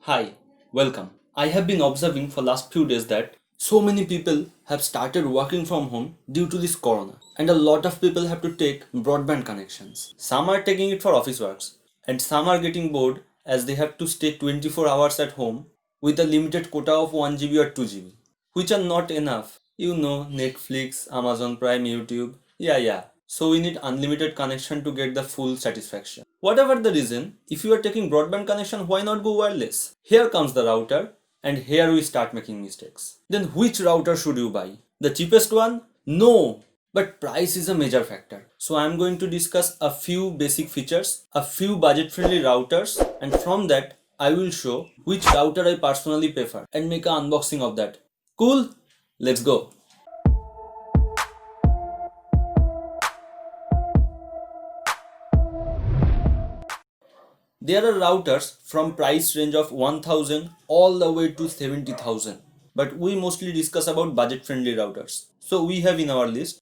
Hi, welcome. I have been observing for last few days that so many people have started working from home due to this corona and a lot of people have to take broadband connections. Some are taking it for office works and some are getting bored as they have to stay 24 hours at home with a limited quota of 1 GB or 2 GB, which are not enough. You know, Netflix, Amazon Prime, YouTube. Yeah. So we need unlimited connection to get the full satisfaction. Whatever the reason, if you are taking broadband connection, why not go wireless? Here comes the router and here we start making mistakes. Then which router should you buy? The cheapest one? No! But price is a major factor. So I am going to discuss a few basic features, a few budget friendly routers, and from that I will show which router I personally prefer and make an unboxing of that. Cool? Let's go. There are routers from price range of 1000 all the way to 70,000. But we mostly discuss about budget friendly routers. So we have in our list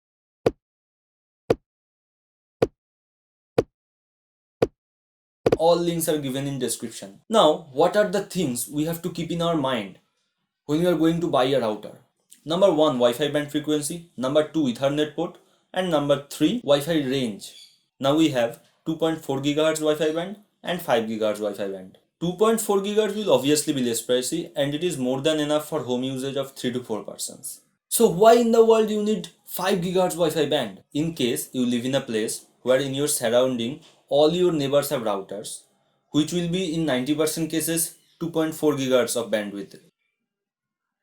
all links are given in description. Now, what are the things we have to keep in our mind when you are going to buy a router? Number 1, Wi-Fi band frequency. Number 2, Ethernet port. And number 3, Wi-Fi range. Now we have 2.4 GHz Wi-Fi band and 5 GHz Wi-Fi band. 2.4 GHz will obviously be less pricey and it is more than enough for home usage of 3 to 4 persons. So why in the world you need 5 GHz Wi-Fi band? In case you live in a place where in your surrounding all your neighbors have routers, which will be in 90% cases 2.4 GHz of bandwidth.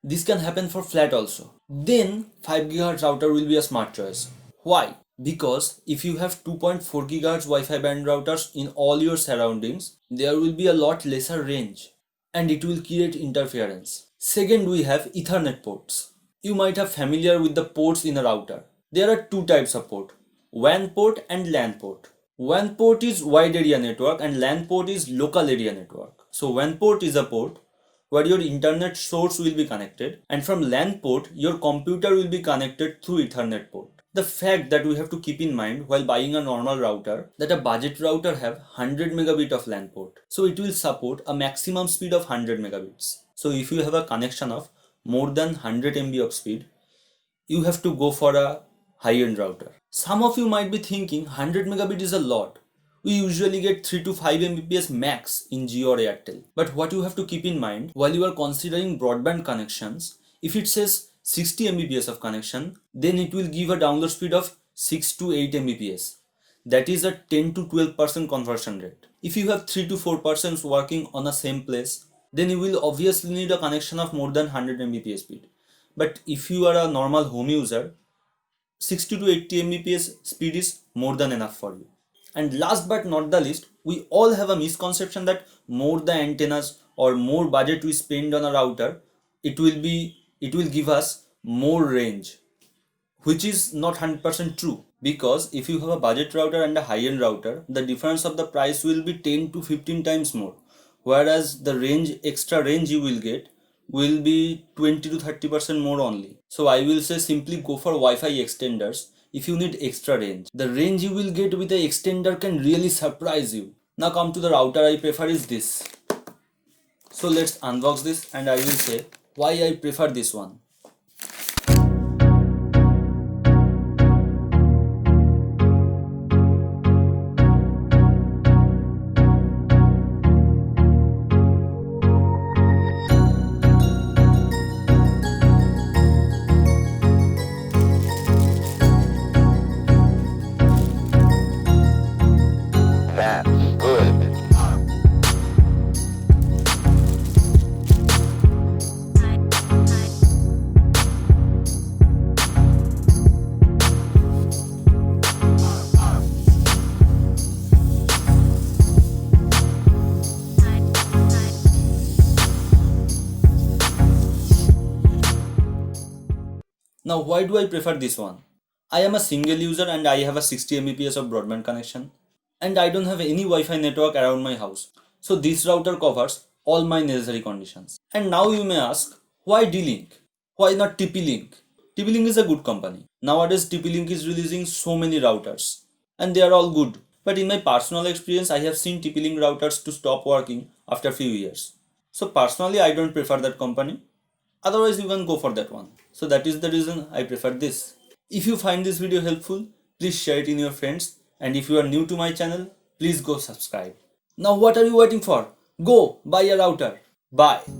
This can happen for flat also. Then 5 GHz router will be a smart choice. Why? Because if you have 2.4 GHz Wi-Fi band routers in all your surroundings, there will be a lot lesser range and it will create interference. Second, we have Ethernet ports. You might have familiar with the ports in a router. There are two types of port, WAN port and LAN port. WAN port is wide area network and LAN port is local area network. So WAN port is a port where your internet source will be connected and from LAN port your computer will be connected through Ethernet port. The fact that we have to keep in mind while buying a normal router that a budget router have 100 megabit of LAN port. So it will support a maximum speed of 100 megabits. So if you have a connection of more than 100 MB of speed, you have to go for a high-end router. Some of you might be thinking 100 megabit is a lot. We usually get 3 to 5 Mbps max in Jio or Airtel. But what you have to keep in mind while you are considering broadband connections, if it says 60 Mbps of connection, then it will give a download speed of 6 to 8 Mbps. That is a 10 to 12% conversion rate. If you have 3 to 4 persons working on a same place, then you will obviously need a connection of more than 100 Mbps speed. But if you are a normal home user, 60 to 80 Mbps speed is more than enough for you. And last but not the least, we all have a misconception that more the antennas or more budget we spend on a router, it will give us more range, which is not 100% true, because if you have a budget router and a high-end router, the difference of the price will be 10 to 15 times more, whereas the extra range you will get will be 20 to 30% more only. So I will say simply go for Wi-Fi extenders if you need extra range. The range you will get with the extender can really surprise you. Now come to the router I prefer is this. So let's unbox this and I will say why I prefer this one. That's good. Now why do I prefer this one? I am a single user and I have a 60 Mbps of broadband connection and I don't have any Wi-Fi network around my house. So this router covers all my necessary conditions. And now you may ask, why D-Link? Why not TP-Link? TP-Link is a good company. Nowadays TP-Link is releasing so many routers and they are all good. But in my personal experience, I have seen TP-Link routers to stop working after few years. So personally, I don't prefer that company. Otherwise, you can go for that one. So that is the reason I prefer this. If you find this video helpful, please share it in your friends. And if you are new to my channel, please go subscribe. Now what are you waiting for? Go buy a router. Bye.